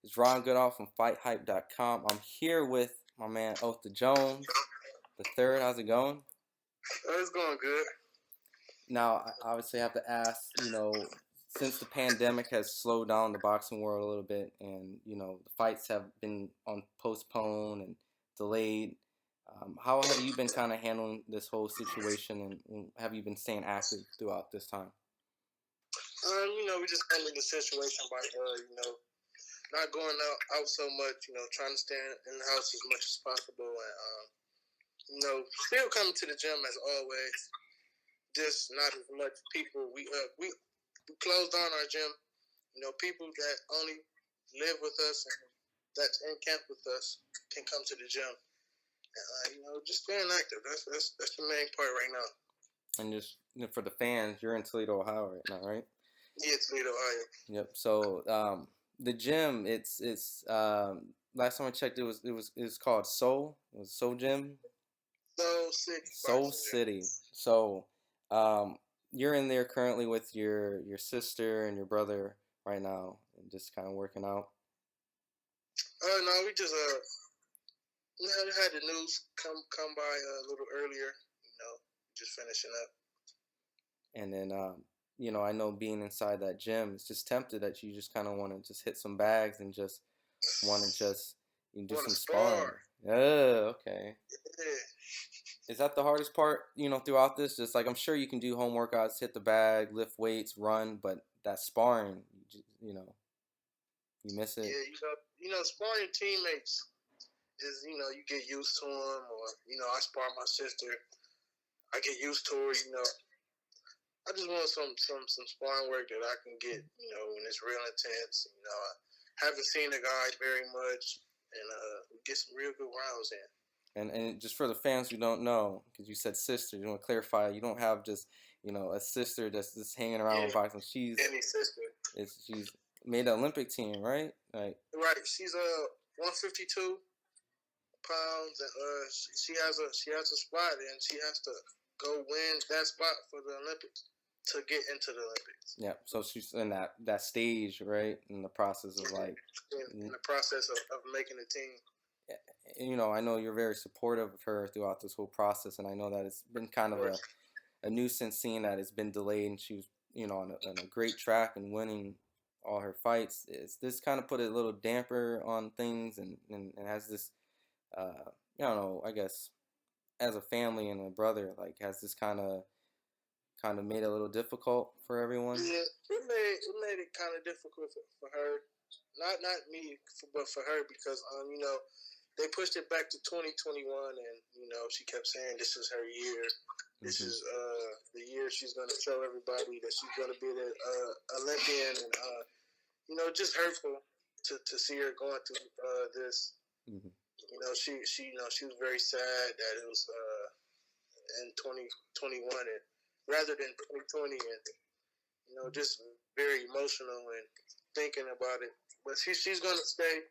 It's Ron Goodall from FightHype.com. I'm here with my man Otha Jones III. How's it going? It's going good. Now, I obviously have to ask, since the pandemic has slowed down the boxing world a little bit, and the fights have been on postponed and delayed. How have you been kind of handling this whole situation, and have you been staying active throughout this time? We just handling the situation by, not going out so much, trying to stay in the house as much as possible, and, still coming to the gym as always, just not as much people. We closed down our gym. People that only live with us and that's in camp with us can come to the gym. Just staying active. That's the main part right now. And just for the fans, you're in Toledo, Ohio right now, right? Yeah, Toledo, Ohio. Yep. So the gym, it's last time I checked, it was called Soul. It was Soul Gym. Soul City. Soul City. So you're in there currently with your sister and your brother right now, and just kind of working out. No, we just had the news come by a little earlier. Just finishing up. And then I know being inside that gym, it's just tempted that you just kind of want to just hit some bags and just want to just do some sparring. Oh, okay. Yeah. Is that the hardest part, throughout this? Just like, I'm sure you can do home workouts, hit the bag, lift weights, run, but that sparring, you miss it. Yeah, sparring teammates is, you get used to them, or, I spar my sister. I get used to her, I just want some sparring work that I can get, when it's real intense. I haven't seen the guy very much, and get some real good rounds in. And just for the fans who don't know, because you said sister, you want to clarify, you don't have just, a sister that's just hanging around with boxing. She's any sister. She's made the Olympic team, right? Right. She's 152 pounds, and she has a spot, and she has to go win that spot for the Olympics to get into the Olympics. Yeah. So she's in that stage, right? In the process of in the process of making the team. I know you're very supportive of her throughout this whole process, and I know that it's been kind of a nuisance seeing that it's been delayed, and she was, on a great track and winning all her fights. Is this kind of put a little damper on things, and has this, I guess, as a family and a brother, like, has this kind of made it a little difficult for everyone? Yeah, it made it kind of difficult for her. Not me, but for her, because they pushed it back to 2021, and she kept saying this is her year. This is the year she's going to show everybody that she's going to be the Olympian, and just hurtful to see her going through this. Mm-hmm. She was very sad that it was in 2021 and rather than 2020, and just very emotional and thinking about it. But she's going to stay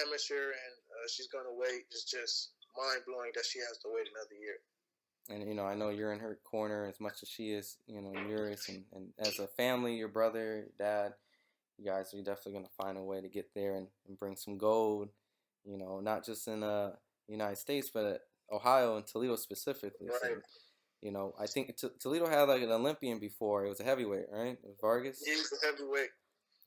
amateur, and she's going to wait. It's just mind-blowing that she has to wait another year. And, I know you're in her corner as much as she is, yours. And as a family, your brother, your dad, you guys are definitely going to find a way to get there and bring some gold, not just in the United States, but Ohio and Toledo specifically. Right. So, I think Toledo had like an Olympian before. It was a heavyweight, right? It was Vargas? Yeah, he was a heavyweight.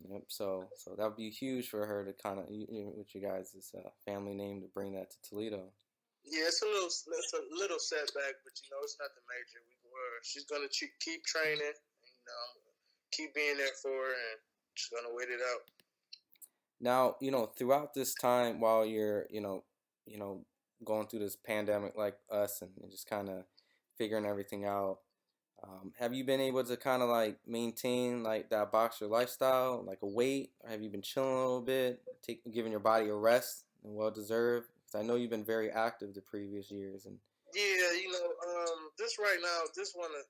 Yep. So that would be huge for her to kind of, with you guys, this family name, to bring that to Toledo. Yeah, it's a little setback, but it's nothing major. She's gonna keep training, keep being there for her, and she's gonna wait it out. Now, throughout this time, while you're, going through this pandemic like us, and just kind of figuring everything out, have you been able to kind of like maintain like that boxer lifestyle, like a weight? Or have you been chilling a little bit, giving your body a rest and well deserved? Because I know you've been very active the previous years. And yeah, this right now, just want to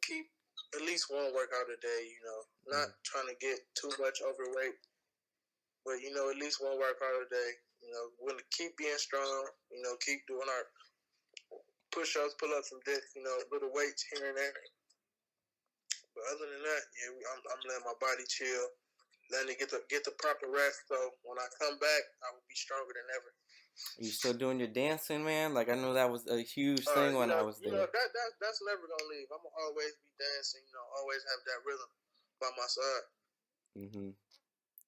keep at least one workout a day. Not trying to get too much overweight, but at least one workout a day. We're gonna keep being strong. Keep doing our push-ups, pull-ups, and dips, little weights here and there. But other than that, yeah, I'm letting my body chill. letting it get the proper rest. So when I come back, I will be stronger than ever. Are you still doing your dancing, man? Like, I know that was a huge thing when I was there. That's never gonna leave. I'm gonna always be dancing. Always have that rhythm by my side.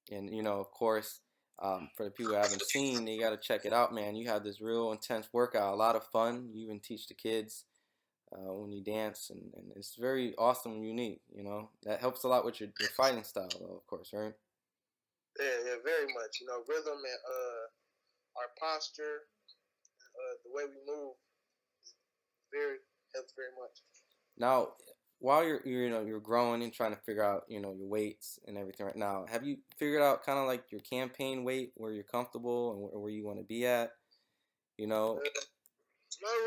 And of course, for the people who haven't seen, they got to check it out, man. You have this real intense workout, a lot of fun. You even teach the kids when you dance, and it's very awesome and unique. That helps a lot with your fighting style, though, of course, right? Yeah, very much. Rhythm and our posture, the way we move, helps very much. Now, while you're growing and trying to figure out your weights and everything right now, have you figured out kind of like your campaign weight, where you're comfortable and where you want to be at? I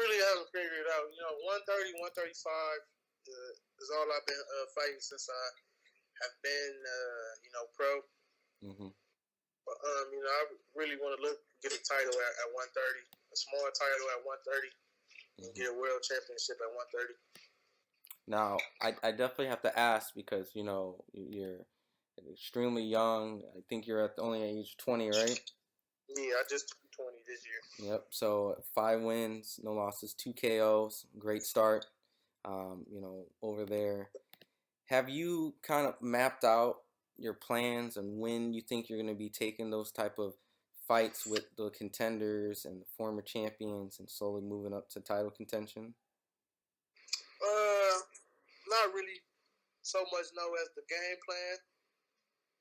really haven't figured it out. 130, 135 is all I've been fighting since I have been, pro. But I really want to get a title at 130, a small title at 130, and get a world championship at 130. Now, I definitely have to ask because you're extremely young. I think you're at only age 20, right? Yeah, I just turned 20 this year. Yep. So 5 wins, no losses, 2 KOs. Great start. Over there. Have you kind of mapped out your plans and when you think you're going to be taking those type of fights with the contenders and the former champions and slowly moving up to title contention? Not really so much as the game plan,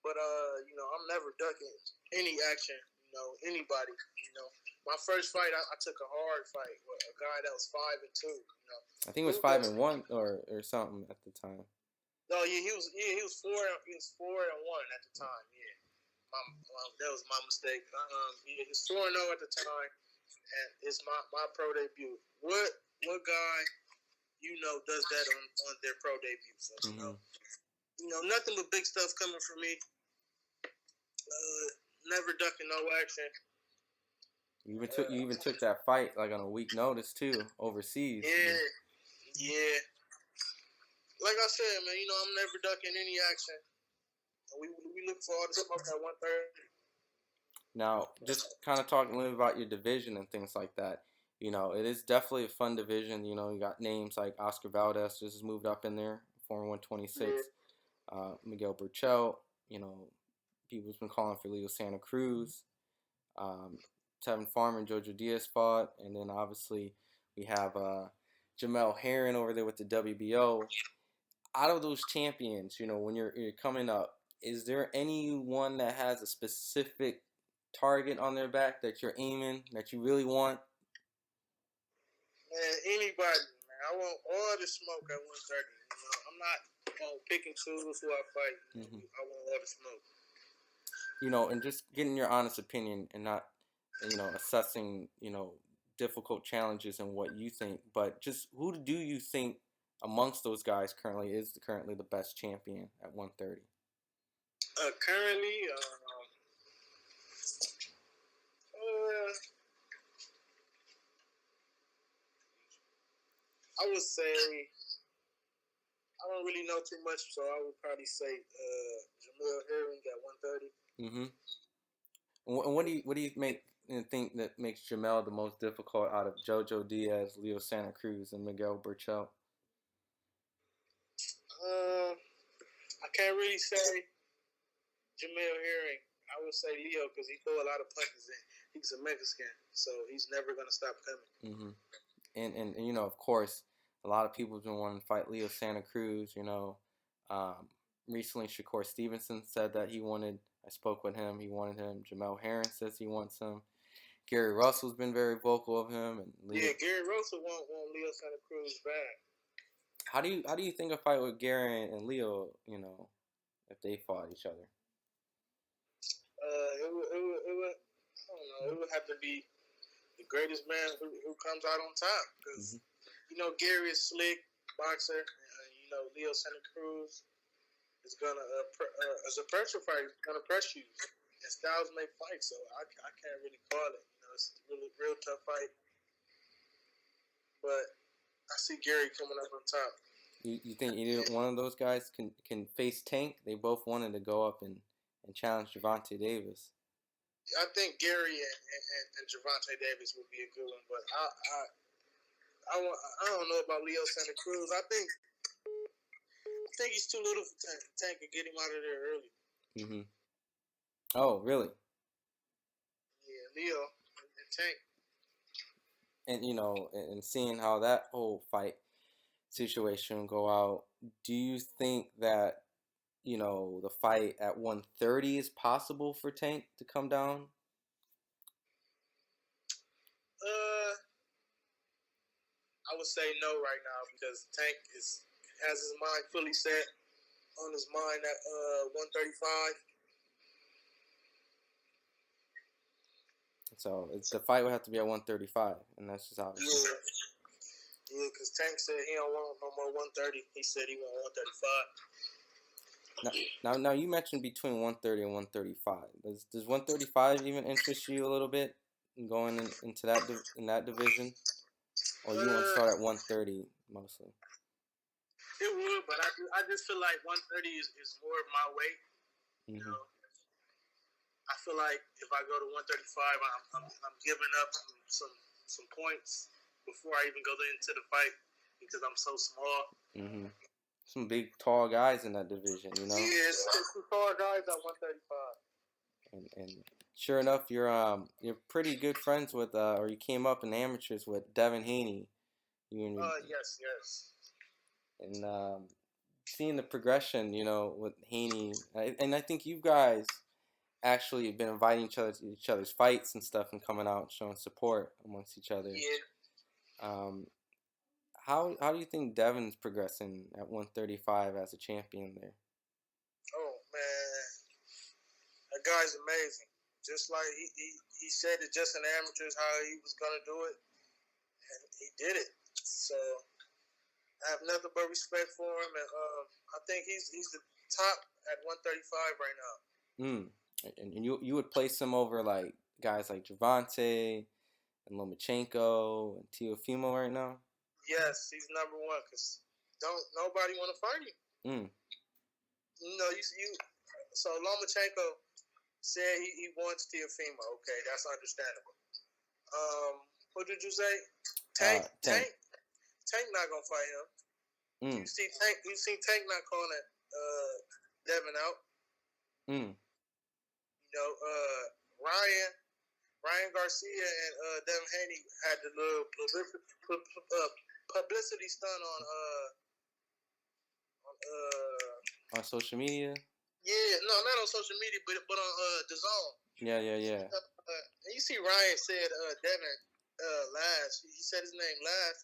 but I'm never ducking any action. Anybody. My first fight, I took a hard fight with a guy that was 5-2. I think it was 5-1 or something at the time. No, he was 4-1 at the time. Yeah, that was my mistake. He was 4-0 at the time, and it's my pro debut. What guy does that on their pro debut? So nothing but big stuff coming from me. Never ducking no action. You even took that fight like on a week notice too, overseas. Yeah. Like I said, man, I'm never ducking any action. We look for all the smoke at 130. Now, just kind of talking a little about your division and things like that. It is definitely a fun division. You got names like Oscar Valdez just moved up in there, former 126. Yeah. Miguel Burchell. People's been calling for Leo Santa Cruz. Tevin Farmer and Jojo Diaz fought, and then obviously we have Jamel Herring over there with the WBO. Out of those champions, when you're coming up, is there anyone that has a specific target on their back that you're aiming, that you really want? Man, anybody, man. I want all the smoke at 130. I'm not picking choose who I fight. I want all the smoke. And just getting your honest opinion and not, assessing, difficult challenges and what you think, but just who do you think amongst those guys currently is currently the best champion at 130? Currently, I would say I don't really know too much, so I would probably say Jamel Herring at 130. And what do you think that makes Jamel the most difficult out of Jojo Diaz, Leo Santa Cruz, and Miguel Burchell? I can't really say Jamel Herring. I would say Leo because he throw a lot of punches in. He's a Mexican, so he's never gonna stop coming. And of course, a lot of people have been wanting to fight Leo Santa Cruz. Recently Shakur Stevenson said that he wanted. I spoke with him. He wanted him. Jamel Herring says he wants him. Gary Russell's been very vocal of him. And Leo. Yeah, Gary Russell want Leo Santa Cruz back. How do you think a fight with Gary and Leo, if they fought each other? It would I don't know. It would have to be the greatest man who comes out on top because Gary is slick boxer. Leo Santa Cruz is gonna as a pressure fight, he's gonna press you. And styles make fights, so I can't really call it. It's a real tough fight. But I see Gary coming up on top. You think either one of those guys can face Tank? They both wanted to go up and and challenge Gervonta Davis. I think Gary and Gervonta Davis would be a good one, but I don't know about Leo Santa Cruz. I think he's too little for Tank. Tank could get him out of there early. Mm-hmm. Oh, really? Yeah, Leo and Tank. And and seeing how that whole fight situation go out, do you think that the fight at 130 is possible for Tank to come down? I would say no right now because Tank has his mind fully set on his mind at 135. So the fight would have to be at 135, and that's just obviously. Yeah, because Tank said he don't want no more 130. He said he want 135. Now you mentioned between 130 and 135. Does 135 even interest you a little bit going into that in that division, or you want to start at 130 mostly? It would, but I just feel like 130 is more of my weight. Mm-hmm. You know, I feel like if I go to 135, I'm giving up some points before I even go into the fight because I'm so small. Mm-hmm. Some big, tall guys in that division, Yeah, some tall guys at 135. And sure enough, you're pretty good friends with, or you came up in amateurs with Devin Haney. Yes. And seeing the progression, with Haney, and I think you guys actually have been inviting each other's fights and stuff, and coming out and showing support amongst each other. Yeah. How do you think Devin's progressing at 135 as a champion there? Oh man, that guy's amazing. Just like he said it just in amateurs how he was gonna do it, and he did it. So I have nothing but respect for him, and I think he's the top at 135 right now. And you would place him over like guys like Gervonta and Lomachenko and Teofimo right now? Yes, he's number one because don't nobody want to fight him. You so Lomachenko said he wants Teofimo. Okay, that's understandable. What did you say? Tank not gonna fight him. You see Tank not calling it Devin out. Ryan Garcia and Devin Haney had the little publicity stunt on social media. Yeah, no, not on social media, but on the Zone. Yeah. And you see, Ryan said Devin last. He said his name last.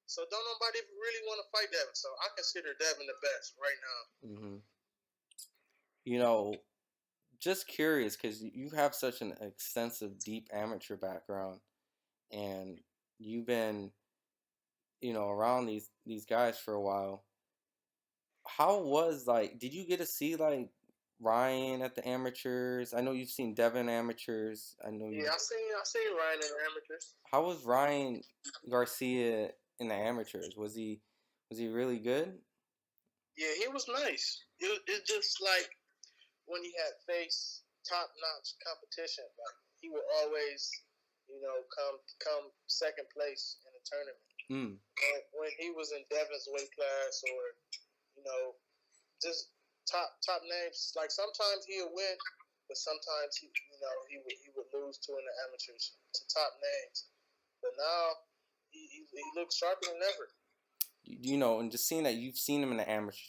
So don't nobody really want to fight Devin. So I consider Devin the best right now. Just curious because you have such an extensive, deep amateur background, and you've been, around these guys for a while. How was did you get to see Ryan at the amateurs? I know you've seen Devin amateurs. I know. Yeah, I seen Ryan in the amateurs. How was Ryan Garcia in the amateurs? Was he really good? Yeah, he was nice. It's just like when he had faced top-notch competition. Like he would always, come second place in the tournament. And when he was in Devin's weight class, or just top names, like sometimes he'll win, but sometimes he would lose to in the amateurs to top names. But now he looks sharper than ever. And just seeing that you've seen him in the amateurs,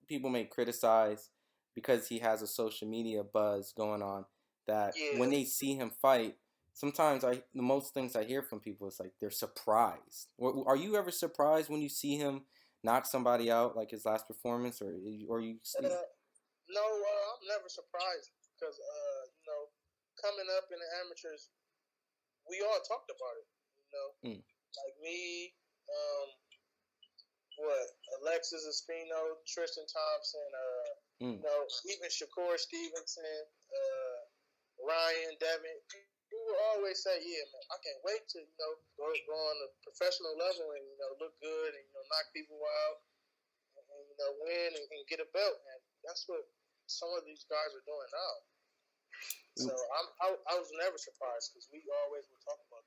people may criticize because he has a social media buzz going on that when they see him fight, sometimes the most things I hear from people is like they're surprised. Are you ever surprised when you see him knock somebody out like his last performance, or you? No, I'm never surprised because coming up in the amateurs, we all talked about it. Like me, Alexis Espino, Tristan Thompson, even Shakur Stevenson, Ryan, Devin. We would always say, yeah, man, I can't wait to, go on a professional level and, look good and, knock people out and, win and get a belt. And that's what some of these guys are doing now. So I was never surprised because we always would talk about